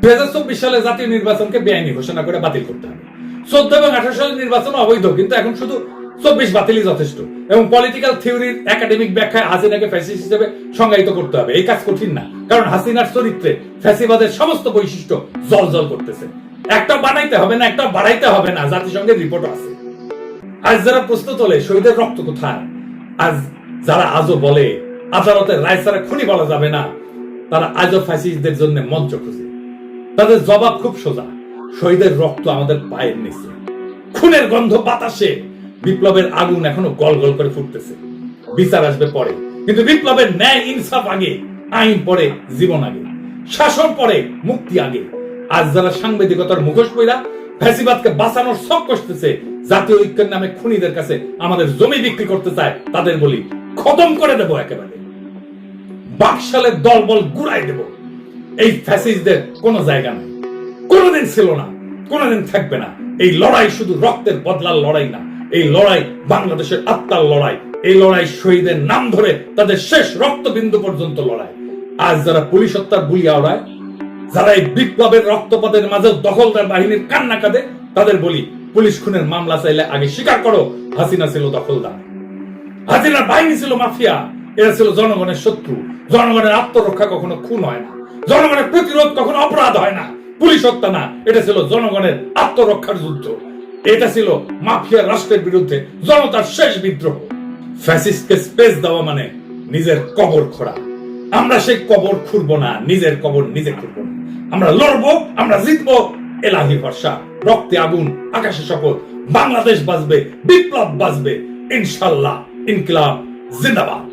2024 সালে জাতীয় নির্বাচনকে বেআইনি ঘোষণা করে বাতিল করতে হবে। 14 এবং 18 সালের নির্বাচন অবৈধ, কিন্তু এখন শুধু 24 বাতিলই যথেষ্ট। এবং পলিটিক্যাল থিওরির একাডেমিক ব্যাখ্যায় হাসিনাকে ফ্যাসিস্ট হিসেবে সংজ্ঞায়িত করতে হবে। এই কাজ কঠিন না, কারণ হাসিনার চরিত্রে ফ্যাসিবাদের সমস্ত বৈশিষ্ট্য জলজল করতেছে। একটা বানাইতে হবে না, একটা বাড়াইতে হবে না, জাতিসংঘের রিপোর্ট আছে। আজ যারা প্রশ্ন তোলে শহীদের রক্ত কোথায়, আজ যারা আজও বলে আদালতের রায় ছাড়া খুনি বলা যাবে না, তারা আজও ফ্যাসিস্টদের জন্য মঞ্চ খুঁজে। তাদের জবাব খুব সোজা, শহীদের রক্ত আমাদের পায়ের নিচে, খুনের গন্ধ বাতাসে, বিপ্লবের আগুন এখনো গল গল করে ফুটতেছে। বিচার আসবে পরে, কিন্তু বিপ্লবের ন্যায় ইনসাফ আগে, আইন পরে, জীবন আগে, শাসন পরে, মুক্তি আগে। আজ যারা সাংবাদিকতার মুখোশ পইরা ফ্যাসিবাদকে বাঁচানোর শখ করতেছে, জাতীয় ঐক্যের নামে খুনিদের কাছে আমাদের জমি বিক্রি করতে চায়, তাদের বলি খতম করে দেব একেবারে। বাকশালের দলবল গুড়াই দেব। এই ফ্যাসিস্টদের কোনো জায়গা নাই, কোনোদিন ছিল না, কোনোদিন থাকবে না। এই লড়াই শুধু রক্তের বদলার লড়াই না, এই লড়াই বাংলাদেশের আত্মার লড়াই। এই লড়াই শহীদের নাম ধরে তাদের শেষ রক্তবিন্দু পর্যন্ত লড়াই। আজ যারা পুলিশ হত্যার বুলিয়া ওড়ায়, যারা এই বিপ্লবের রক্তপাতের মাঝে দখলদার বাহিনীর কান্না কাঁদে, তাদের বলি পুলিশ খুনের মামলা চাইলে আগে স্বীকার করো হাসিনা ছিল দখলদার, হাসিনার বাহিনী ছিল মাফিয়া, এরা ছিল জনগণের শত্রু। জনগণের আত্মরক্ষা কখনো খুন হয় না, জনগণের প্রতিরোধ কখনো অপরাধ হয় না। পুলিশ হত্যা না, এটা ছিল জনগণের আত্মরক্ষার যুদ্ধ। এটা ছিল মাফিয়া রাষ্ট্রের বিরুদ্ধে জনতার শেষ বিদ্রোহ। ফ্যাসিস্টকে স্পেস দেওয়া মানে নিজের কবর খোঁড়া। আমরা সেই কবর খুঁড়ব না, নিজের কবর নিজে খুঁড়ব না। আমরা লড়বো, আমরা জিতবো। এলাহি ভরসা, রক্তে আগুন, আকাশে শপথ। বাংলাদেশ বাঁচবে, বিপ্লব বাঁচবে ইনশাল্লাহ। ইনকিলাব জিন্দাবাদ।